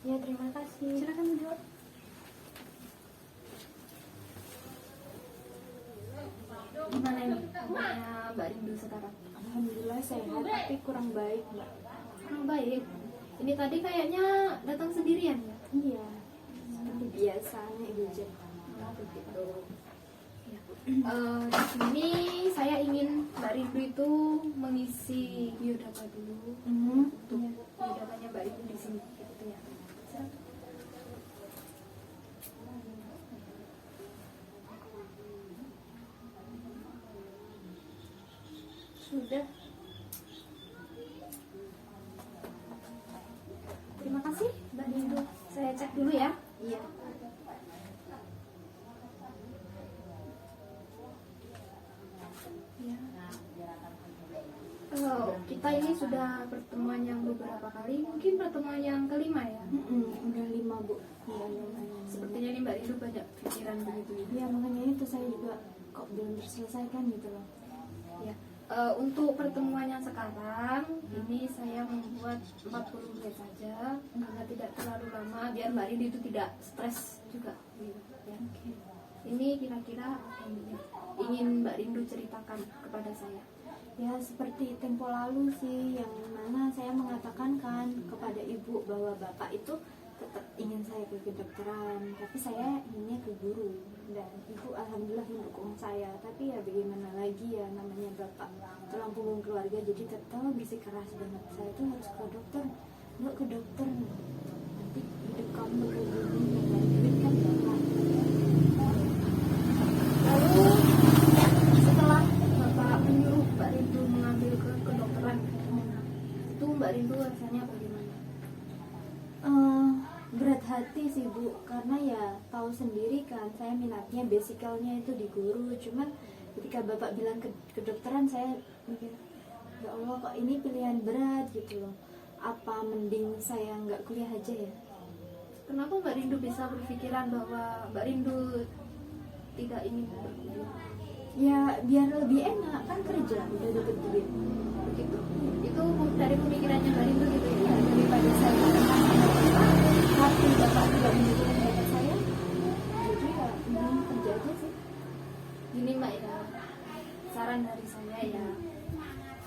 Ya, terima kasih. Silakan duduk. Gimana ini kabarnya Mbak Rindu sekarang? Alhamdulillah sehat, tapi kurang baik, Mbak. Kurang baik. Ini tadi kayaknya datang sendirian ya? Iya, seperti biasanya Ibu Jen. Oh, begitu. Ya. Di sini saya ingin Mbak Rindu itu mengisi biodata dulu untuk Iya. biodatanya Mbak Rindu di sini, gitu ya. Silakan. Sudah. Terima kasih Mbak Rindu. Saya cek dulu ya. Iya. Ya. Kita ini sudah pertemuan yang beberapa kali, mungkin pertemuan yang kelima ya. Udah 5, Bu. Iya, lumayan. Sepertinya ini Mbak Rindu banyak pikiran begitu ya. Iya, makanya itu saya juga kok belum terselesaikan gitu loh. Ya. Untuk pertemuan yang sekarang ini saya membuat 40 menit saja karena tidak terlalu lama biar Mbak Rindu itu tidak stres juga gitu, ya. Ini kira-kira apa yang ingin Mbak Rindu ceritakan kepada saya? Ya, seperti tempo lalu sih, yang mana saya mengatakan kan kepada Ibu bahwa Bapak itu tetap ingin saya ke kedokteran, tapi saya inginnya ke guru. Dan Ibu alhamdulillah mendukung saya, tapi ya bagaimana lagi ya, namanya Bapak tulang punggung keluarga, jadi tetap bersikeras banget. Saya tuh harus ke dokter, nggak ke dokter nanti hidup kamu begini dengan duit kan Bapak. Lalu setelah Bapak menyuruh Mbak Rindu mengambil ke kedokteran, itu Mbak Rindu rasanya bagaimana? Berat hati sih Bu, karena ya tahu sendiri kan saya minatnya basicalnya itu di guru. Cuman ketika Bapak bilang ke kedokteran, saya mikir ya Allah kok ini pilihan berat gitu loh, apa mending saya nggak kuliah aja ya. Kenapa Mbak Rindu bisa berpikiran bahwa Mbak Rindu tidak ingin berkuliah? Ya biar lebih enak kan, kerja udah dapet duit Begitu. Itu dari pemikirannya Mbak Rindu gitu ya. ya, daripada saya berteman sama Bapak tapi Bapak tidak mendukung bapak saya, jadi ya mending kerja aja sih. Gini Mbak ya, saran dari saya ya,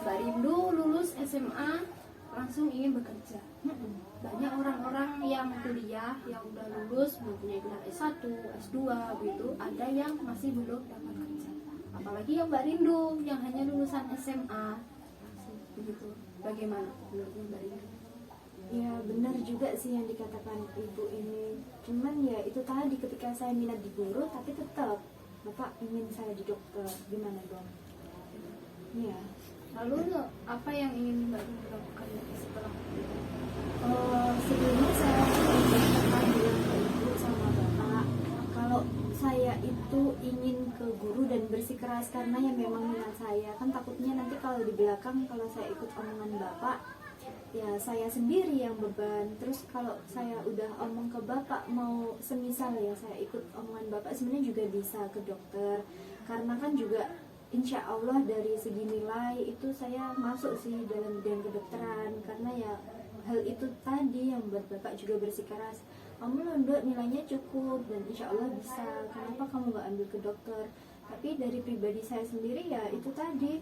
Mbak Rindu lulus SMA langsung ingin bekerja. Banyak orang-orang yang kuliah yang udah lulus mempunyai gelar S1, S2 begitu, ada yang masih belum dapat kerja. Apalagi yang Mbak Rindu yang hanya lulusan SMA. Begitu. Bagaimana menurutnya Mbak Rindu? Ya benar juga sih yang dikatakan Ibu ini. Cuman ya itu tadi, ketika saya minat di guru tapi tetap Bapak ingin saya di dokter, gimana dong? Ya. Lalu apa yang ingin Mbak Rindu lakukan setelah Sebelumnya saya pernah bilang ke Ibu sama Bapak kalau saya itu ingin ke guru dan bersikeras karena ya memang minat saya. Kan takutnya nanti kalau di belakang kalau saya ikut omongan Bapak, ya saya sendiri yang beban. Terus kalau saya udah omong ke Bapak, mau semisal ya saya ikut omongan Bapak, sebenarnya juga bisa ke dokter. Karena kan juga insya Allah dari segi nilai itu saya masuk sih dalam bidang kedokteran. Karena ya hal itu tadi yang buat Bapak juga bersikeras, kamu Londo nilainya cukup dan insya Allah bisa, kenapa kamu gak ambil ke dokter. Tapi dari pribadi saya sendiri ya itu tadi,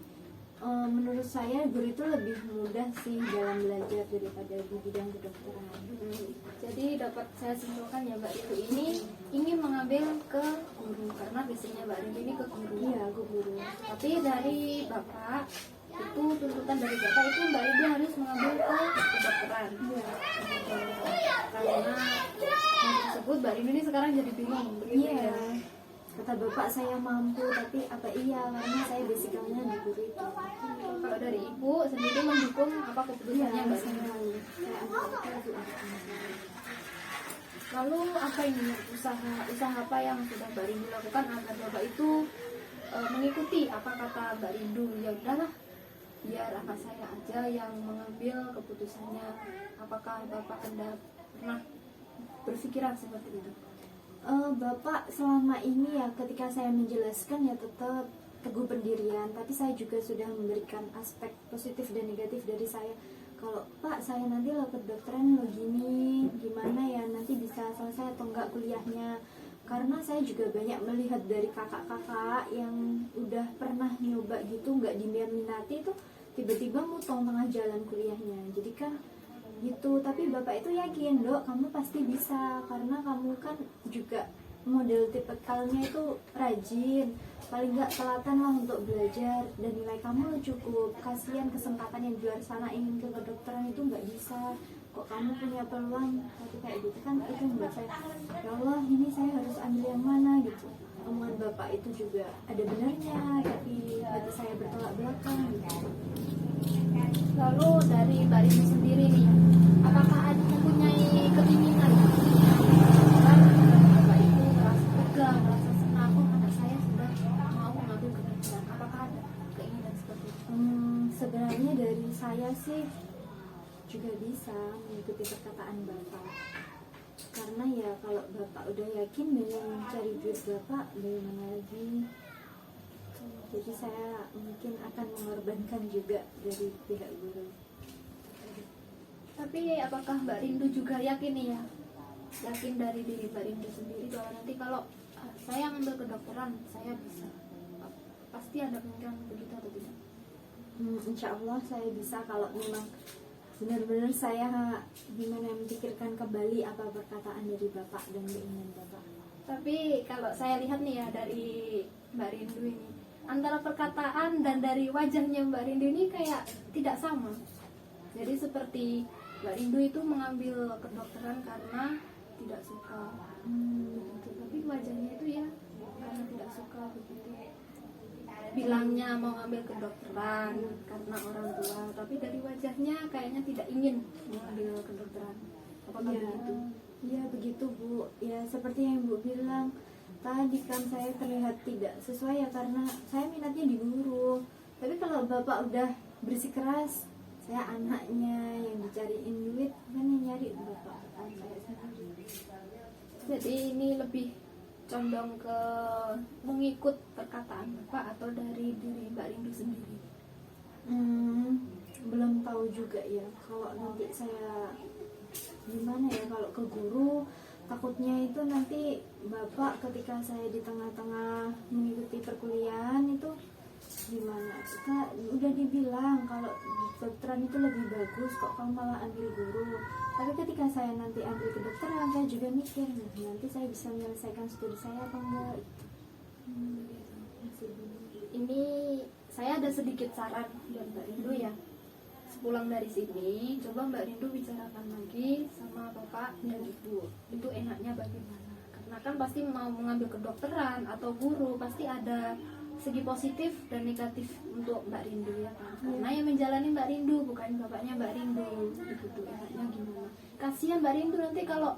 menurut saya guru itu lebih mudah sih dalam belajar daripada di bidang kedokteran. Jadi dapat saya simpulkan ya Mbak Rindu ini ingin mengambil ke guru karena biasanya Mbak Rindu ini ke guru. Iya, ke guru. Tapi dari Bapak itu tuntutan dari Bapak itu Mbak Rindu harus mengambil ke kedokteran. Karena hal tersebut Mbak Rindu ini sekarang jadi bingung. Begitu Iya. ya. Kata Bapak saya mampu, tapi apa iya, karena saya basicalnya di guru itu. Kalau dari Ibu sendiri mendukung apa keputusannya Mbak Rindu? Saya ambil itu untuk anak saya. Lalu apa ini usaha apa yang sudah Mbak Rindu lakukan agar Bapak itu mengikuti apa kata Mbak Rindu? Ya udahlah, biar anak saya aja yang mengambil keputusannya. Apakah Bapak pernah berpikiran seperti itu? Bapak selama ini ya ketika saya menjelaskan ya tetap teguh pendirian, tapi saya juga sudah memberikan aspek positif dan negatif dari saya. Kalau Pak saya nanti lo kedokteran lo gini gimana kuliahnya. Karena saya juga banyak melihat dari kakak-kakak yang udah pernah nyoba gitu nggak diminati itu tiba-tiba mutong tengah jalan kuliahnya. Jadi kan gitu, tapi bapak itu yakin, Dok, kamu pasti bisa karena kamu kan juga model tipikalnya itu rajin, paling nggak telatan lah untuk belajar, dan nilai kamu cukup. Kasihan kesempatan yang di luar sana ingin ke kedokteran itu nggak bisa, kok kamu punya peluang. Tapi kayak gitu kan itu membuat saya, ya Allah, ini saya harus ambil yang mana gitu. Omongan bapak itu juga ada benarnya, tapi hati saya bertolak belakang gitu. Lalu dari Mbak Rini sendiri nih, apakah ada mempunyai keinginan? Kan Bapak itu merasa lega, merasa senang, oh anak saya sudah mau mengambil kedokteran. Apakah ada keinginan seperti itu? Sebenarnya dari saya sih juga bisa mengikuti perkataan bapak, karena ya kalau bapak udah yakin dengan cari duit bapak, bagaimana lagi. Jadi saya mungkin akan mengorbankan juga dari pihak guru. Tapi apakah Mbak Rindu juga yakin nih ya, yakin dari diri Mbak Rindu sendiri bahwa nanti kalau saya ngambil kedokteran saya bisa, pasti ada pemikiran begitu atau tidak? Insya Allah saya bisa kalau memang benar-benar saya gimana memikirkan kembali apa perkataan dari bapak dan keinginan bapak. Tapi kalau saya lihat nih ya dari Mbak Rindu ini, antara perkataan dan dari wajahnya Mbak Rindu ini kayak tidak sama. Jadi seperti Mbak Rindu itu mengambil kedokteran karena tidak suka, gitu. Tapi wajahnya itu ya karena tidak suka begitu. Bilangnya mau ngambil kedokteran karena orang tua, tapi dari wajahnya kayaknya tidak ingin mengambil kedokteran. Apakah begitu? Ya begitu Bu. Ya seperti yang Ibu bilang tadi kan, saya terlihat tidak sesuai ya karena saya minatnya di guru. Tapi kalau bapak udah bersikeras, saya anaknya yang dicariin duit, kan yang nyari bapak kan saya sendiri. Jadi ini lebih condong ke mengikut perkataan bapak atau dari diri Mbak Rindu sendiri? Belum tahu juga ya. Kalau nanti saya gimana ya, kalau ke guru takutnya itu nanti bapak ketika saya di tengah-tengah mengikuti perkuliahan itu gimana, kita udah dibilang kalau kedokteran itu lebih bagus, kok kamu malah ambil guru. Tapi ketika saya nanti ambil kedokteran, saya juga mikir nanti saya bisa menyelesaikan studi saya apa enggak. Masih bingung. Ini saya ada sedikit saran buat Mbak Rindu ya. Sepulang dari sini, coba Mbak Rindu bicarakan lagi sama bapak dan ibu. Itu enaknya bagaimana? Karena kan pasti mau mengambil kedokteran atau guru, pasti ada segi positif dan negatif untuk Mbak Rindu ya kan. Karena yang menjalani Mbak Rindu, bukan bapaknya Mbak Rindu. Itu enaknya gimana? Kasihan Mbak Rindu nanti kalau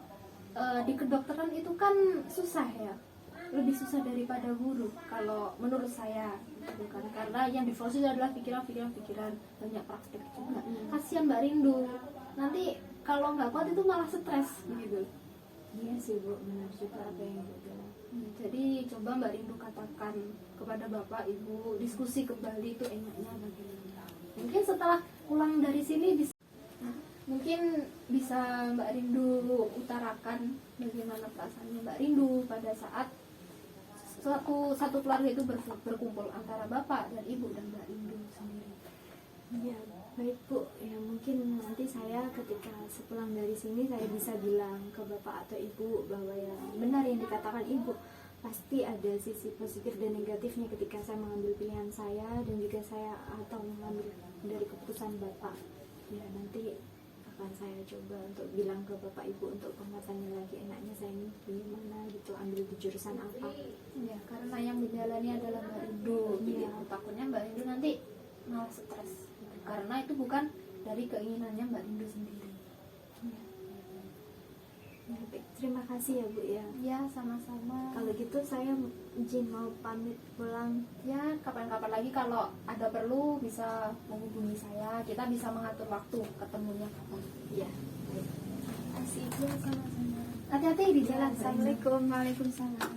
di kedokteran itu kan susah ya, lebih susah daripada guru kalau menurut saya gitu kan. Karena yang difokus adalah pikiran, banyak praktek juga. Kasihan Mbak Rindu nanti kalau nggak kuat itu malah stres begitu. Iya sih Bu, benar juga apa yang Ibu bilang. Jadi coba Mbak Rindu katakan kepada bapak ibu, diskusi kembali itu enaknya bagaimana. Mungkin setelah pulang dari sini mungkin bisa Mbak Rindu utarakan bagaimana perasaannya Mbak Rindu pada saat satu keluarga itu berkumpul antara bapak dan ibu dan Mbak Rindu sendiri. Ya baik Bu, ya mungkin nanti saya ketika sepulang dari sini saya bisa bilang ke bapak atau ibu bahwa ya benar yang dikatakan ibu, pasti ada sisi positif dan negatifnya ketika saya mengambil pilihan saya dan juga saya atau mengambil dari keputusan bapak. Ya nanti akan saya coba untuk bilang ke bapak ibu untuk penguatannya lagi, enaknya saya ini gimana gitu, ambil di jurusan apa. Ya karena yang menjalani adalah Mbak Rindu. Jadi takutnya Mbak Rindu nanti malah stres. Karena itu bukan dari keinginannya Mbak Rindu sendiri. Ya, baik. Terima kasih ya Bu ya. Ya sama-sama. Kalau gitu saya izin mau pamit pulang. Ya kapan-kapan lagi kalau ada perlu bisa menghubungi saya. Kita bisa mengatur waktu ketemunya kapan. Ya baik. Terima kasih. Ya sama-sama. Hati-hati di jalan. Assalamualaikum. Waalaikumsalam.